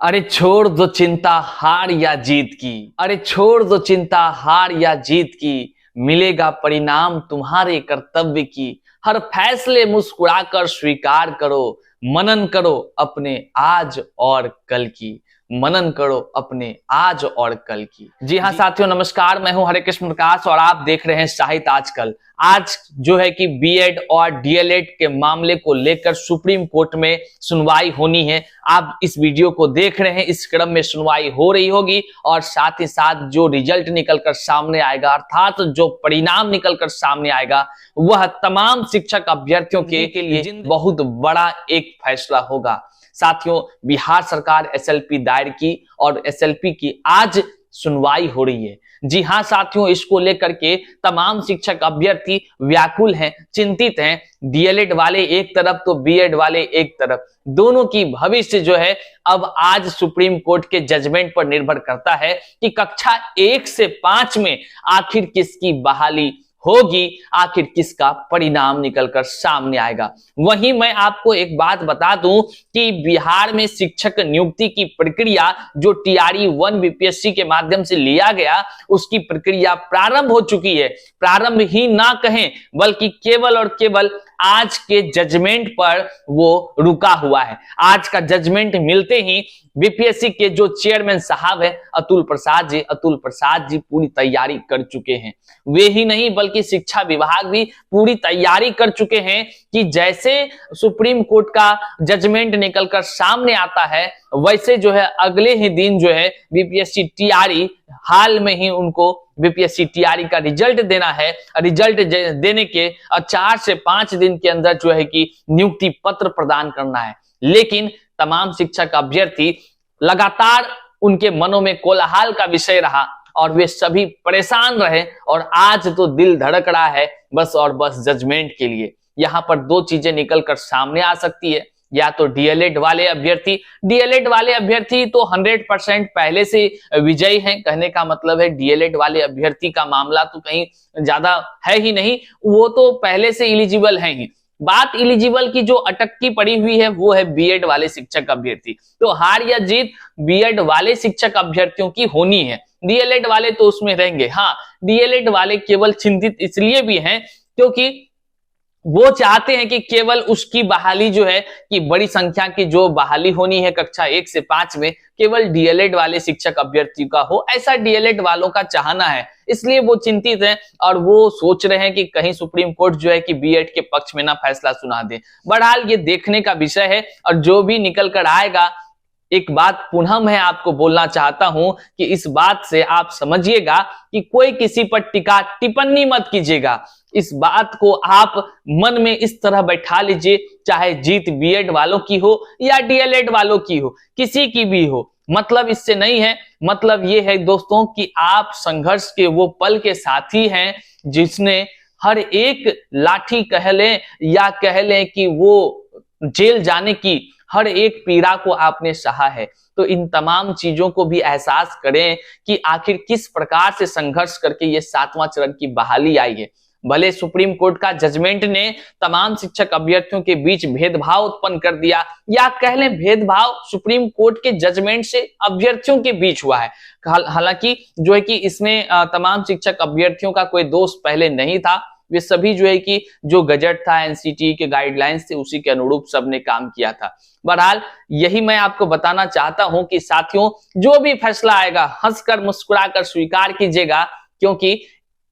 अरे छोड़ दो चिंता हार या जीत की। अरे छोड़ दो चिंता हार या जीत की। मिलेगा परिणाम तुम्हारे कर्तव्य की। हर फैसले मुस्कुराकर स्वीकार करो। मनन करो अपने आज और कल की। मनन करो अपने आज और कल की। जी हाँ साथियों, नमस्कार। मैं हूं हरे कृष्ण प्रकाश और आप देख रहे हैं साहित्य आजकल। आज जो है कि बीएड और डीएलएड के मामले को लेकर सुप्रीम कोर्ट में सुनवाई होनी है। आप इस वीडियो को देख रहे हैं, इस क्रम में सुनवाई हो रही होगी और साथ ही साथ जो रिजल्ट निकलकर सामने आएगा, अर्थात जो परिणाम निकलकर सामने आएगा, वह तमाम शिक्षक अभ्यर्थियों के लिए बहुत बड़ा एक फैसला होगा। साथियों, बिहार सरकार एसएलपी दायर की और एसएलपी की आज सुनवाई हो रही है। जी हाँ साथियों, इसको लेकर के तमाम शिक्षक अभ्यर्थी व्याकुल हैं, चिंतित हैं। डीएलएड वाले एक तरफ तो बीएड वाले एक तरफ, दोनों की भविष्य जो है अब आज सुप्रीम कोर्ट के जजमेंट पर निर्भर करता है कि कक्षा 1 से 5 में आखिर किसकी बहाली होगी, आखिर किसका परिणाम निकलकर सामने आएगा। वहीं मैं आपको एक बात बता दूं कि बिहार में शिक्षक नियुक्ति की प्रक्रिया जो टीआरई 1 बीपीएससी के माध्यम से लिया गया, उसकी प्रक्रिया प्रारंभ हो चुकी है। प्रारंभ ही ना कहें बल्कि केवल और केवल आज के जजमेंट पर वो रुका हुआ है। आज का जजमेंट मिलते ही बीपीएससी के जो चेयरमैन साहब हैं अतुल प्रसाद जी पूरी तैयारी कर चुके हैं। वे ही नहीं बल्कि शिक्षा विभाग भी पूरी तैयारी कर चुके हैं कि जैसे सुप्रीम कोर्ट का जजमेंट निकलकर सामने आता है, वैसे जो है अगले ही दिन जो है बीपीएससी टीआरई, हाल में ही उनको बीपीएससी टीआरई का रिजल्ट देना है। रिजल्ट देने के 4 से 5 दिन के अंदर जो है कि नियुक्ति पत्र प्रदान करना है। लेकिन तमाम शिक्षक अभ्यर्थी लगातार उनके मनों में कोलाहल का विषय रहा और वे सभी परेशान रहे और आज तो दिल धड़क रहा है बस और बस जजमेंट के लिए। यहाँ पर दो चीजें निकलकर सामने आ सकती है, या तो डीएलएड वाले अभ्यर्थी तो 100% पहले से विजयी हैं। कहने का मतलब है डीएलएड वाले अभ्यर्थी का मामला तो कहीं ज्यादा है ही नहीं, वो तो पहले से एलिजिबल हैं ही। बात एलिजिबल की जो अटकी पड़ी हुई है वो है बीएड वाले शिक्षक अभ्यर्थी। तो हार या जीत बीएड वाले शिक्षक अभ्यर्थियों की होनी है, डीएलएड वाले तो उसमें रहेंगे। हाँ, डीएलएड वाले केवल चिंतित इसलिए भी हैं क्योंकि वो चाहते हैं कि केवल उसकी बहाली जो है कि बड़ी संख्या की जो बहाली होनी है कक्षा 1 से 5 में केवल डीएलएड वाले शिक्षक अभ्यर्थी का हो, ऐसा डीएलएड वालों का चाहना है। इसलिए वो चिंतित हैं और वो सोच रहे हैं कि कहीं सुप्रीम कोर्ट जो है कि बीएड के पक्ष में ना फैसला सुना दे। बहरहाल ये देखने का विषय है और जो भी निकल कर आएगा, एक बात पुनः मैं आपको बोलना चाहता हूं कि इस बात से आप समझिएगा कि कोई किसी पर टिका टिप्पणी मत कीजिएगा। इस बात को आप मन में इस तरह बैठा लीजिए, चाहे जीत बीएड वालों की हो या डीएलएड वालों की हो, किसी की भी हो, मतलब इससे नहीं है। मतलब ये है दोस्तों कि आप संघर्ष के वो पल के साथी हैं जिसने हर एक लाठी कह लें या कह लें कि वो जेल जाने की हर एक पीड़ा को आपने सहा है। तो इन तमाम चीजों को भी एहसास करें कि आखिर किस प्रकार से संघर्ष करके ये 7वां चरण की बहाली आई है। भले सुप्रीम कोर्ट का जजमेंट ने तमाम शिक्षक अभ्यर्थियों के बीच भेदभाव उत्पन्न कर दिया, या कह लें भेदभाव सुप्रीम कोर्ट के जजमेंट से अभ्यर्थियों के बीच हुआ है। हालांकि जो है कि इसमें तमाम शिक्षक अभ्यर्थियों का कोई दोष पहले नहीं था। वे सभी जो है कि जो गजट था, एनसीटी के गाइडलाइंस थे, उसी के अनुरूप सबने काम किया था। बहरहाल यही मैं आपको बताना चाहता हूं कि साथियों, जो भी फैसला आएगा हंसकर मुस्कुराकर स्वीकार कीजिएगा, क्योंकि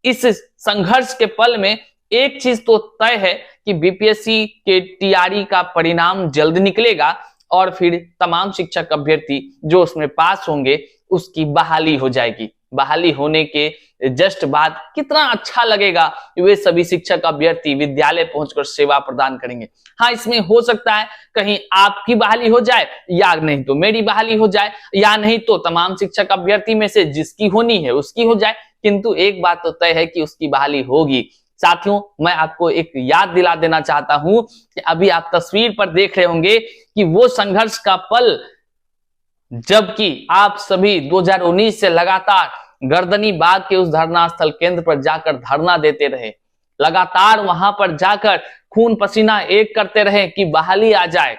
इस संघर्ष के पल में एक चीज तो तय है कि बीपीएससी के टीआरई का परिणाम जल्द निकलेगा और फिर तमाम शिक्षक अभ्यर्थी जो उसमें पास होंगे उसकी बहाली हो जाएगी। बहाली होने के जस्ट बाद कितना अच्छा लगेगा, वे सभी शिक्षक अभ्यर्थी विद्यालय पहुंचकर सेवा प्रदान करेंगे। हाँ, इसमें हो सकता है कहीं आपकी बहाली हो जाए, या नहीं तो मेरी बहाली हो जाए, या नहीं तो तमाम शिक्षक अभ्यर्थी में से जिसकी होनी है उसकी हो जाए, किंतु एक बात तो तय है कि उसकी बहाली होगी। साथियों, मैं आपको एक याद दिला देना चाहता हूं कि अभी आप तस्वीर पर देख रहे होंगे कि वो संघर्ष का पल जबकि आप सभी 2019 से लगातार गर्दनी बाग के उस धरना स्थल केंद्र पर जाकर धरना देते रहे, लगातार वहां पर जाकर खून पसीना एक करते रहे कि बहाली आ जाए।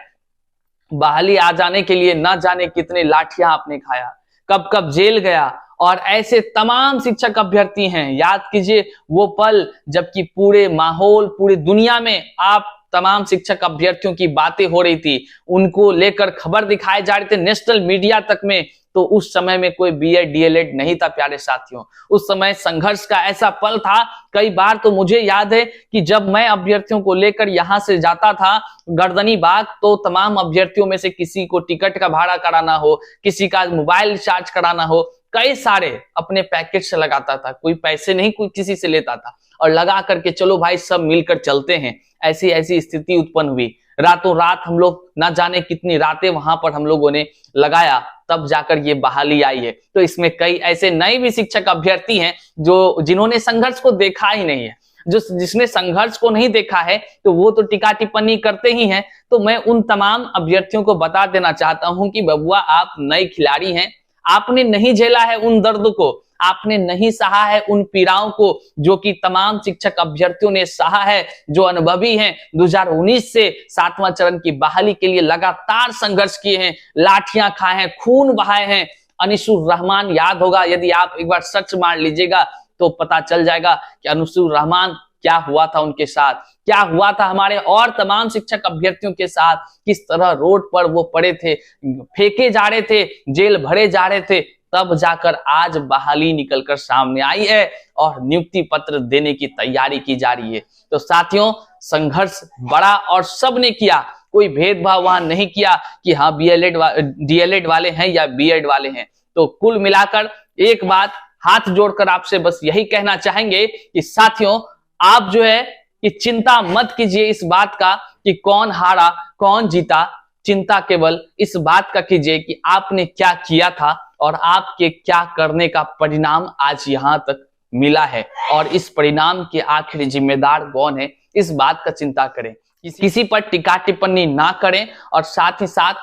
बहाली आ जाने के लिए न जाने कितने लाठियां आपने खाया, कब कब जेल गया। और ऐसे तमाम शिक्षक अभ्यर्थी हैं, याद कीजिए वो पल जबकि पूरे माहौल, पूरी दुनिया में आप तमाम शिक्षक अभ्यर्थियों की बातें हो रही थी, उनको लेकर खबर दिखाए जा रहे थे नेशनल मीडिया तक में। तो उस समय में कोई बीएड डीएलएड नहीं था प्यारे साथियों। उस समय संघर्ष का ऐसा पल था, कई बार तो मुझे याद है कि जब मैं अभ्यर्थियों को लेकर यहां से जाता था गर्दनी बाग, तो तमाम अभ्यर्थियों में से किसी को टिकट का भाड़ा कराना हो, किसी का मोबाइल रिचार्ज कराना हो, कई सारे अपने पैकेट से लगाता था, कोई पैसे नहीं कोई किसी से लेता था, और लगा करके चलो भाई सब मिलकर चलते हैं। ऐसी ऐसी स्थिति उत्पन्न हुई, रातों रात हम लोग ना जाने कितनी रातें वहां पर हम लोगों ने लगाया, तब जाकर ये बहाली आई है। तो इसमें कई ऐसे नए भी शिक्षक अभ्यर्थी हैं जो जिन्होंने संघर्ष को देखा ही नहीं है, जिसने संघर्ष को नहीं देखा है तो वो तो टीका टिप्पणी करते ही हैं। तो मैं उन तमाम अभ्यर्थियों को बता देना चाहता हूं कि बबुआ आप नए खिलाड़ी हैं, आपने नहीं झेला है उन दर्द को, आपने नहीं सहा है उन पीड़ाओं को जो कि तमाम शिक्षक अभ्यर्थियों ने सहा है, जो अनुभवी हैं, 2019 से 7वां चरण की बहाली के लिए लगातार संघर्ष किए हैं, लाठियां खाए हैं, खून बहाए हैं। अनिसुर रहमान याद होगा, यदि आप एक बार सर्च मार लीजिएगा तो पता चल जाएगा कि अनिसुर रहमान क्या हुआ था उनके साथ, क्या हुआ था हमारे और तमाम शिक्षक अभ्यर्थियों के साथ, किस तरह रोड पर वो पड़े थे, फेंके जा रहे थे, जेल भरे जा रहे थे, तब जाकर आज बहाली निकलकर सामने आई है और नियुक्ति पत्र देने की तैयारी की जा रही है। तो साथियों संघर्ष बड़ा और सबने किया, कोई भेदभाव वहां नहीं किया कि हाँ डीएलएड वाले हैं या बीएड वाले हैं। तो कुल मिलाकर एक बात हाथ जोड़कर आपसे बस यही कहना चाहेंगे कि साथियों आप जो है कि चिंता मत कीजिए इस बात का कि कौन हारा कौन जीता, चिंता केवल इस बात का कीजिए कि आपने क्या किया था और आपके क्या करने का परिणाम आज यहां तक मिला है, और इस परिणाम के आखिरी जिम्मेदार कौन है, इस बात का चिंता करें, किसी पर टिक्का टिप्पणी ना करें। और साथ ही साथ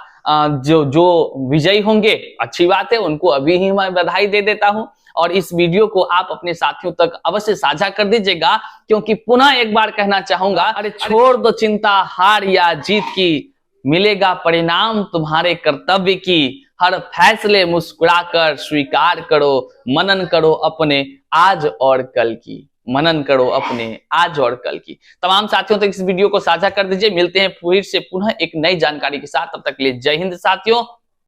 जो विजयी होंगे अच्छी बात है, उनको अभी ही मैं बधाई दे देता हूं। और इस वीडियो को आप अपने साथियों तक अवश्य साझा कर दीजिएगा, क्योंकि पुनः एक बार कहना चाहूंगा, अरे छोड़ दो चिंता हार या जीत की, मिलेगा परिणाम तुम्हारे कर्तव्य की, हर फैसले मुस्कुराकर स्वीकार करो, मनन करो अपने आज और कल की, मनन करो अपने आज और कल की। तमाम साथियों तक इस वीडियो को साझा कर दीजिए। मिलते हैं फिर से पुनः एक नई जानकारी के साथ, तब तक के लिए जय हिंद साथियों।